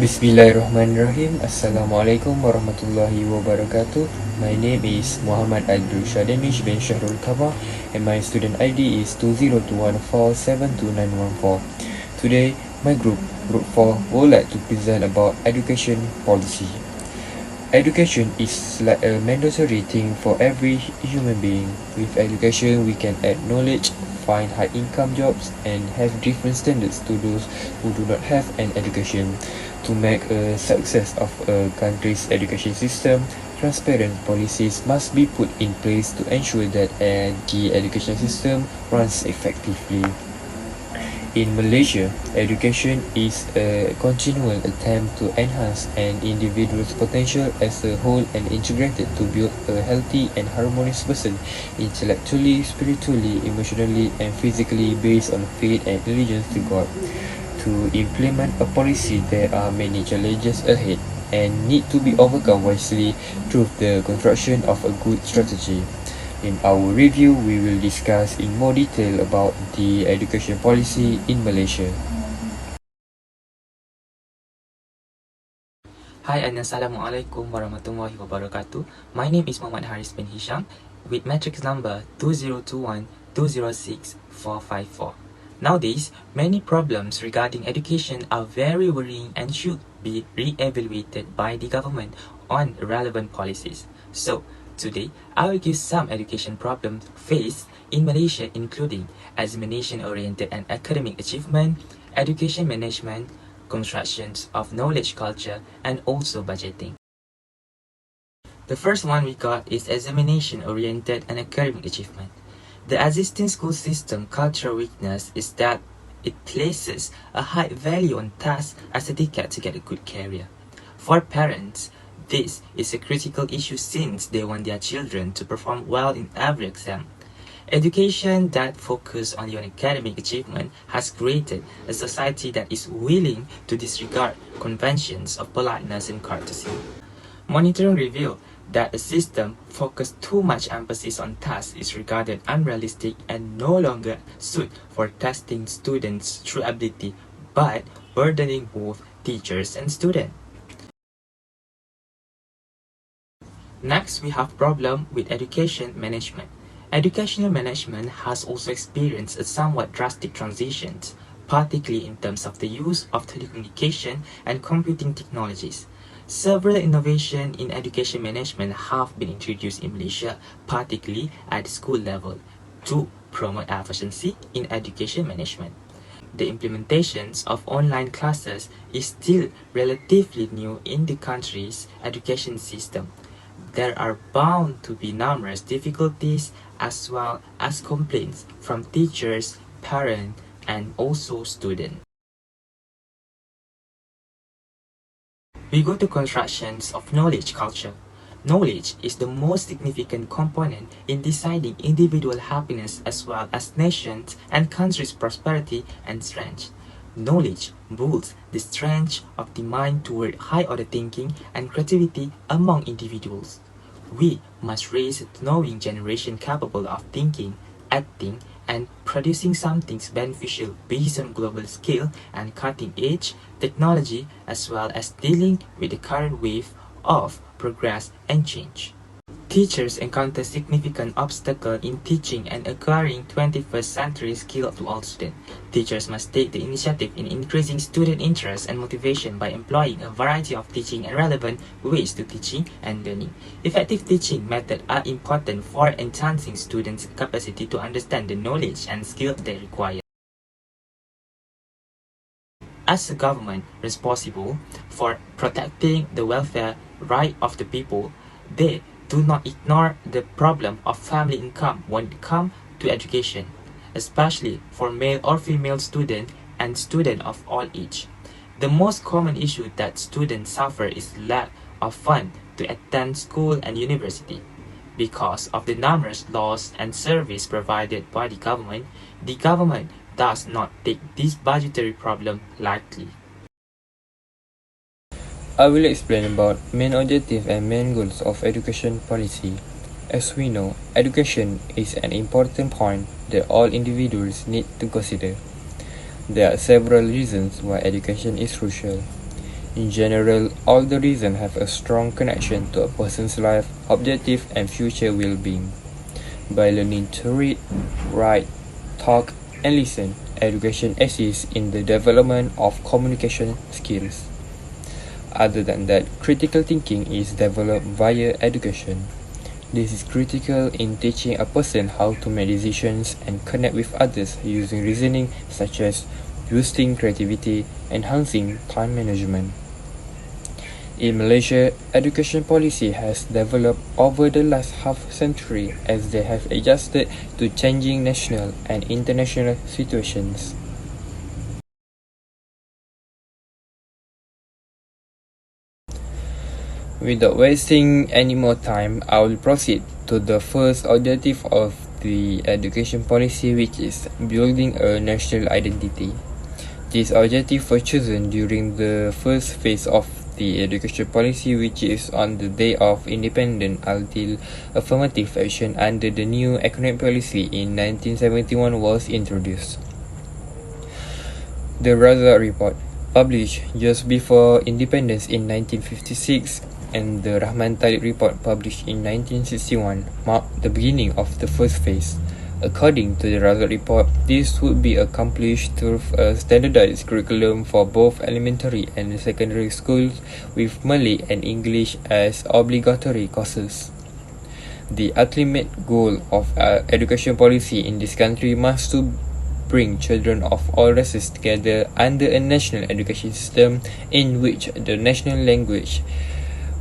Bismillahirrahmanirrahim. Assalamualaikum warahmatullahi wabarakatuh. My name is Muhammad Abdul Shadanish bin Shahrul Kaba and my student ID is 20214729114. Today, my Group 4, would like to present about education policy. Education is like a mandatory thing for every human being. With education, we can add knowledge, find high income jobs, and have different standards to those who do not have an education. To make a success of a country's education system, transparent policies must be put in place to ensure that the education system runs effectively. In Malaysia, education is a continual attempt to enhance an individual's potential as a whole and integrated to build a healthy and harmonious person, intellectually, spiritually, emotionally, and physically based on faith and allegiance to God. To implement a policy, there are many challenges ahead and need to be overcome wisely through the construction of a good strategy. In our review, we will discuss in more detail about the education policy in Malaysia. Hi and Assalamualaikum warahmatullahi wabarakatuh. My name is Muhammad Haris bin Hisham with matrix number 2021-206-454. Nowadays, many problems regarding education are very worrying and should be re-evaluated by the government on relevant policies. So, today, I will give some education problems faced in Malaysia, including examination-oriented and academic achievement, education management, constructions of knowledge culture, and also budgeting. The first one we got is examination-oriented and academic achievement. The existing school system cultural weakness is that it places a high value on tasks as a ticket to get a good career. For parents, this is a critical issue since they want their children to perform well in every exam. Education that focuses only on academic achievement has created a society that is willing to disregard conventions of politeness and courtesy. Monitoring revealed that a system focused too much emphasis on tasks is regarded unrealistic and no longer suited for testing students' true ability, but burdening both teachers and students. Next, we have problem with education management. Educational management has also experienced a somewhat drastic transition, particularly in terms of the use of telecommunication and computing technologies. Several innovations in education management have been introduced in Malaysia, particularly at the school level, to promote efficiency in education management. The implementations of online classes is still relatively new in the country's education system. There are bound to be numerous difficulties as well as complaints from teachers, parents, and also students. We go to constructions of knowledge culture. Knowledge is the most significant component in deciding individual happiness as well as nations and countries' prosperity and strength. Knowledge builds the strength of the mind toward high-order thinking and creativity among individuals. We must raise a knowing generation capable of thinking, acting, and producing something beneficial based on global scale and cutting-edge technology, as well as dealing with the current wave of progress and change. Teachers encounter significant obstacles in teaching and acquiring 21st century skills to all students. Teachers must take the initiative in increasing student interest and motivation by employing a variety of teaching and relevant ways to teaching and learning. Effective teaching methods are important for enhancing students' capacity to understand the knowledge and skills they require. As a government responsible for protecting the welfare right of the people, they do not ignore the problem of family income when it comes to education, especially for male or female students and students of all age. The most common issue that students suffer is lack of funds to attend school and university. Because of the numerous laws and services provided by the government does not take this budgetary problem lightly. I will explain about main objective and main goals of education policy. As we know, education is an important point that all individuals need to consider. There are several reasons why education is crucial. In general, all the reasons have a strong connection to a person's life, objective, and future well-being. By learning to read, write, talk, and listen, education assists in the development of communication skills. Other than that, critical thinking is developed via education. This is critical in teaching a person how to make decisions and connect with others using reasoning, such as boosting creativity, enhancing time management. In Malaysia, education policy has developed over the last half century as they have adjusted to changing national and international situations. Without wasting any more time, I will proceed to the first objective of the education policy, which is building a national identity. This objective was chosen during the first phase of the education policy, which is on the day of independence until affirmative action under the new economic policy in 1971 was introduced. The result report, published just before independence in 1956, and the Rahman Talib report published in 1961 marked the beginning of the first phase. According to the result report, this would be accomplished through a standardized curriculum for both elementary and secondary schools with Malay and English as obligatory courses. The ultimate goal of education policy in this country must to bring children of all races together under a national education system in which the national language,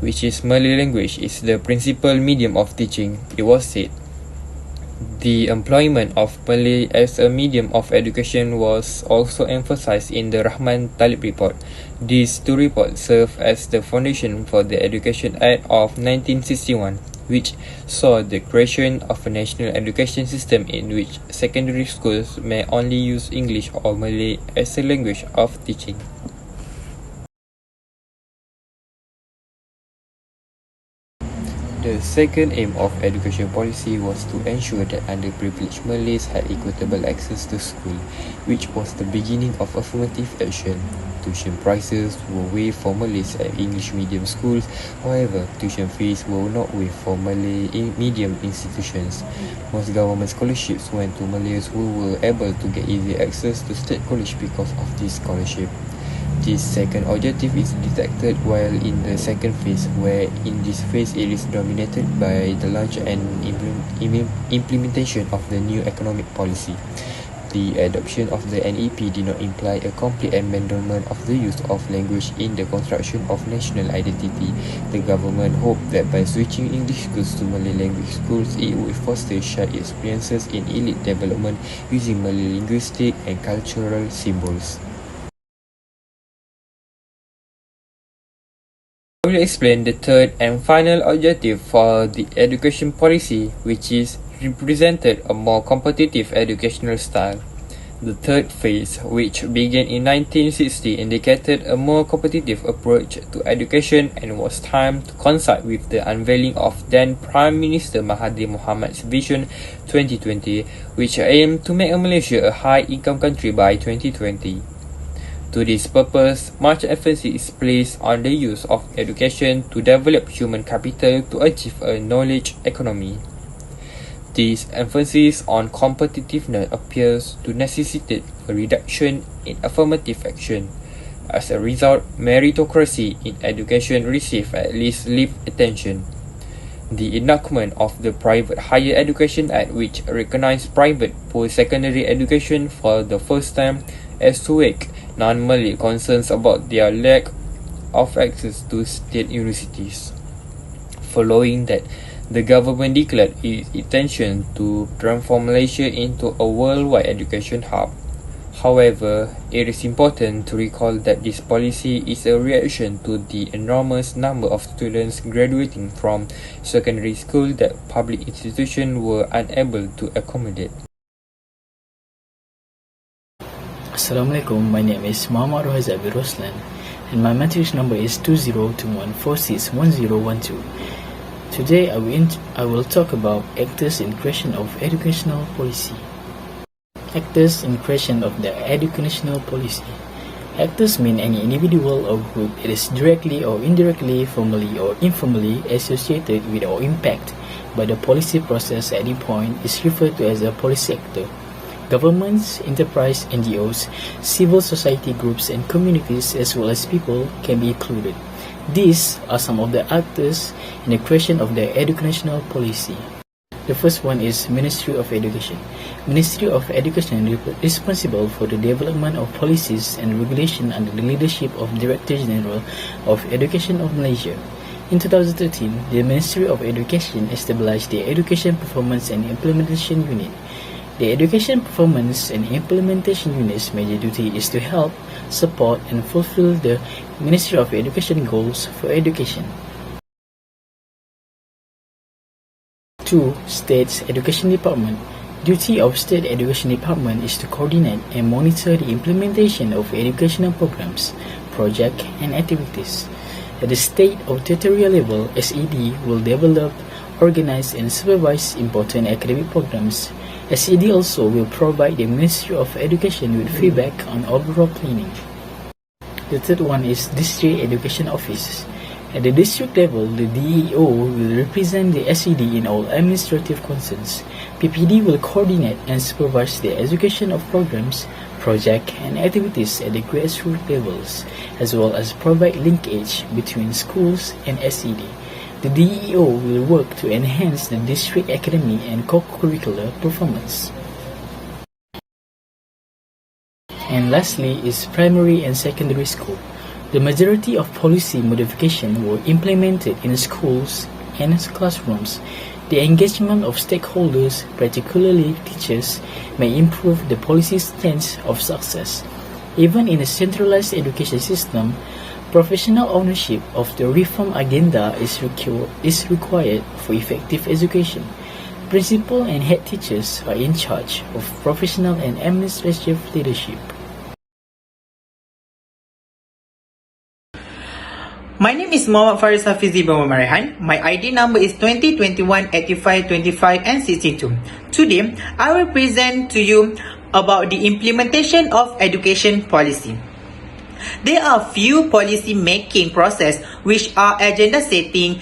which is Malay language, is the principal medium of teaching. It was said. The employment of Malay as a medium of education was also emphasized in the Rahman Talib report. These two reports serve as the foundation for the Education Act of 1961, which saw the creation of a national education system in which secondary schools may only use English or Malay as a language of teaching. The second aim of education policy was to ensure that underprivileged Malays had equitable access to school, which was the beginning of affirmative action. Tuition prices were waived for Malays at English medium schools, however, tuition fees were not waived for Malay medium institutions. Most government scholarships went to Malays who were able to get easy access to state college because of this scholarship. This second objective is detected while in the second phase, where in this phase it is dominated by the launch and implementation of the new economic policy. The adoption of the NEP did not imply a complete abandonment of the use of language in the construction of national identity. The government hoped that by switching English schools to Malay language schools, it would foster shared experiences in elite development using Malay linguistic and cultural symbols. I will explain the third and final objective for the education policy, which is represented a more competitive educational style. The third phase, which began in 1960, indicated a more competitive approach to education and was timed to coincide with the unveiling of then Prime Minister Mahathir Mohamad's Vision 2020, which aimed to make Malaysia a high-income country by 2020. To this purpose, much emphasis is placed on the use of education to develop human capital to achieve a knowledge economy. This emphasis on competitiveness appears to necessitate a reduction in affirmative action. As a result, meritocracy in education received at least little attention. The enactment of the Private Higher Education Act, which recognized private post-secondary education for the first time, assuaged non-Malay concerns about their lack of access to state universities. Following that, the government declared its intention to transform Malaysia into a worldwide education hub. However, it is important to recall that this policy is a reaction to the enormous number of students graduating from secondary school that public institutions were unable to accommodate. Assalamualaikum, my name is Muhammad Rohaza bin Roslan and my matrix number is 2021461012. Today I will talk about actors in creation of educational policy. Actors in creation of the educational policy. Actors mean any individual or group that is directly or indirectly, formally or informally associated with or impacted by the policy process at any point is referred to as a policy actor. Governments, enterprise, NGOs, civil society groups and communities as well as people can be included. These are some of the actors in the question of the educational policy. The first one is Ministry of Education. Ministry of Education is responsible for the development of policies and regulation under the leadership of Director General of Education of Malaysia. In 2013, the Ministry of Education established the Education Performance and Implementation Unit. The Education Performance and Implementation Unit's major duty is to help, support, and fulfill the Ministry of Education goals for education. 2. State's Education Department. Duty of State Education Department is to coordinate and monitor the implementation of educational programs, projects, and activities. At the state or territorial level, SED will develop, organize, and supervise important academic programs. SED also will provide the Ministry of Education with feedback on overall planning. The third one is District Education Office. At the district level, the DEO will represent the SED in all administrative concerns. PPD will coordinate and supervise the execution of programs, projects, and activities at the grassroots levels, as well as provide linkage between schools and SED. The DEO will work to enhance the district academic and co-curricular performance. And lastly is primary and secondary school. The majority of policy modifications were implemented in schools and classrooms. The engagement of stakeholders, particularly teachers, may improve the policy's chance of success. Even in a centralized education system, professional ownership of the reform agenda is required for effective education. Principal and head teachers are in charge of professional and administrative leadership. My name is Muhammad Faris Hafizi bin Marihan. My ID number is 2021 85 25 and 62. Today, I will present to you about the implementation of education policy. There are few policy making process which are agenda setting,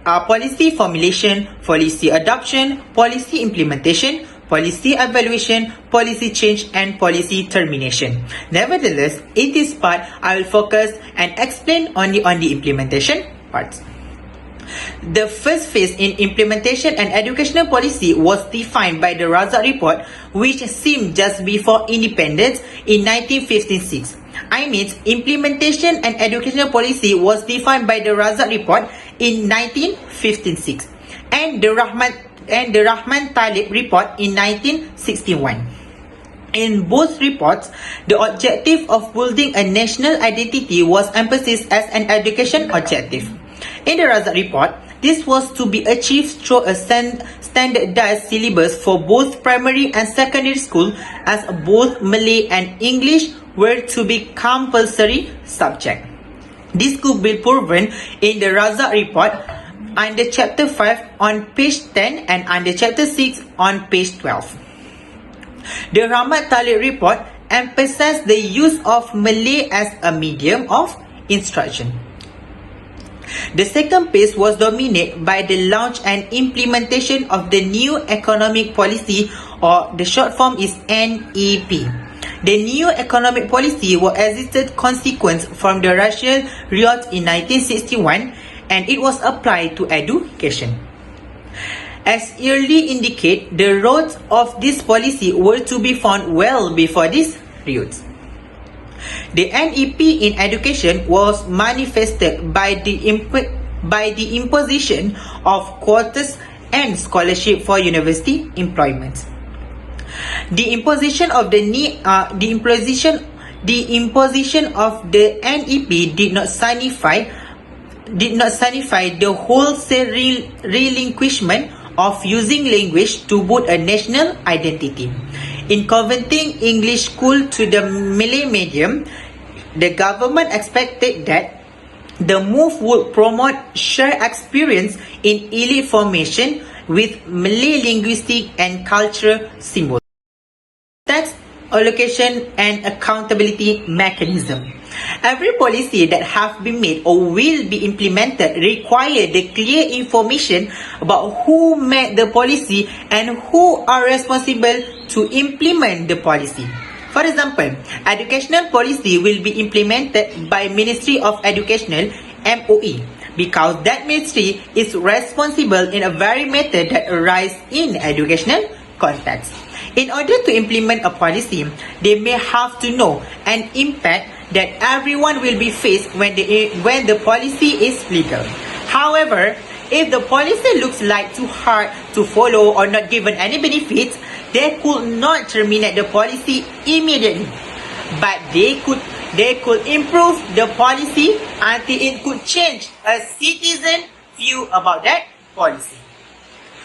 policy formulation, policy adoption, policy implementation, policy evaluation, policy change, and policy termination. Nevertheless, in this part, I will focus and explain only on the implementation parts. The first phase in implementation and educational policy was defined by the Razak Report, which seemed just before independence in 1956. I mean, implementation and educational policy was defined by the Razak Report in 1956 and the Rahman Talib Report in 1961. In both reports, the objective of building a national identity was emphasized as an education objective. In the Razak Report, this was to be achieved through a standardized syllabus for both primary and secondary school, as both Malay and English were to be compulsory subject. This could be proven in the Razak Report under Chapter 5 on page 10 and under Chapter 6 on page 12. The Rahmat Talib Report emphasized the use of Malay as a medium of instruction. The second phase was dominated by the launch and implementation of the new economic policy, or the short form is NEP. The new economic policy was exerted consequence from the Russian Riot in 1961, and it was applied to education. As early indicate, the roots of this policy were to be found well before this riot. The NEP in education was manifested by the imposition of quotas and scholarship for university employment. The imposition of the NEP did not signify the wholesale relinquishment of using language to boot a national identity. In converting English school to the Malay medium, the government expected that the move would promote shared experience in elite formation with Malay linguistic and cultural symbols. Text allocation, and accountability mechanism. Every policy that have been made or will be implemented require the clear information about who made the policy and who are responsible to implement the policy. For example, educational policy will be implemented by Ministry of Educational MOE because that ministry is responsible in a very matter that arises in educational context. In order to implement a policy, they may have to know an impact that everyone will be faced when the policy is legal. However, if the policy looks like too hard to follow or not given any benefits, they could not terminate the policy immediately. But they could improve the policy until it could change a citizen view about that policy.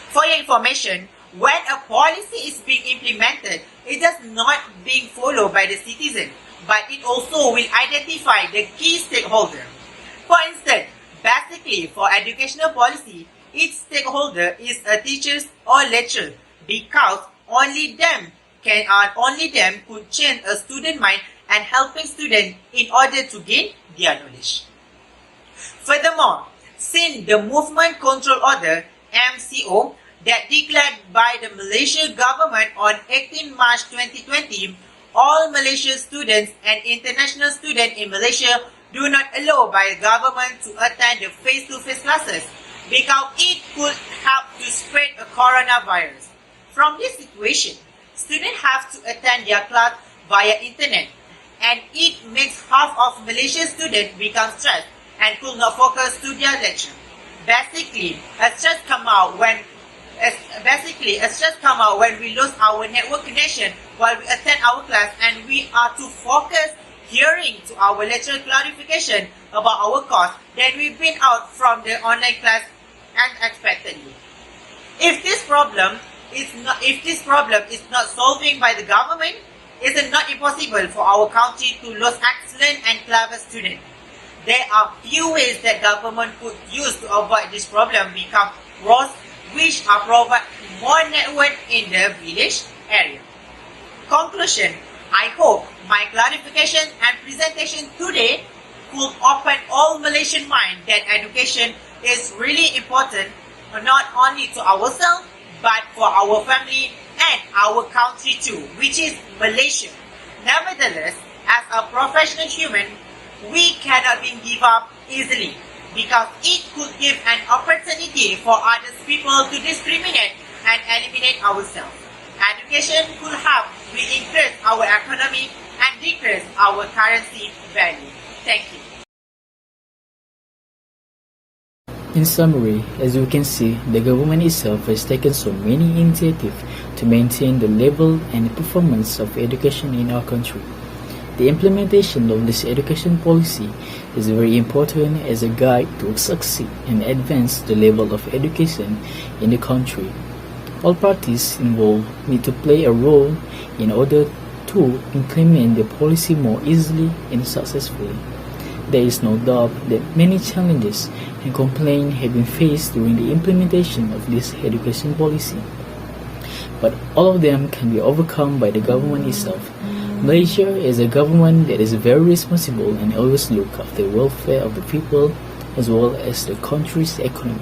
For your information, when a policy is being implemented, it is not being followed by the citizen, but it also will identify the key stakeholder. For instance, basically for educational policy, each stakeholder is a teacher or lecturer because only them could change a student mind and helping students in order to gain their knowledge. Furthermore, since the Movement Control Order (MCO) that declared by the Malaysian government on 18 March 2020, all Malaysian students and international students in Malaysia do not allow by the government to attend the face-to-face classes because it could help to spread a coronavirus. From this situation, students have to attend their class via internet, and it makes half of Malaysian students become stressed and could not focus to their lecture. Basically, a stress come out when we lose our network connection while we attend our class and we are to focus hearing to our lecture clarification about our course, then we've been out from the online class unexpectedly. If this problem is not solving by the government, it is not impossible for our country to lose excellent and clever students. There are few ways that government could use to avoid this problem become worse, which are provide more network in the village area. Conclusion, I hope my clarification and presentation today could open all Malaysian mind that education is really important not only to ourselves but for our family and our country too, which is Malaysia. Nevertheless, as a professional human, we cannot be give up easily because it could give an opportunity for other people to discriminate and eliminate ourselves. Education could help we increase our economy and decrease our currency value. Thank you. In summary, as we can see, the government itself has taken so many initiatives to maintain the level and performance of education in our country. The implementation of this education policy is very important as a guide to succeed and advance the level of education in the country. All parties involved need to play a role in order to implement the policy more easily and successfully. There is no doubt that many challenges and complaints have been faced during the implementation of this education policy, but all of them can be overcome by the government itself. Malaysia is a government that is very responsible and always look after the welfare of the people as well as the country's economy.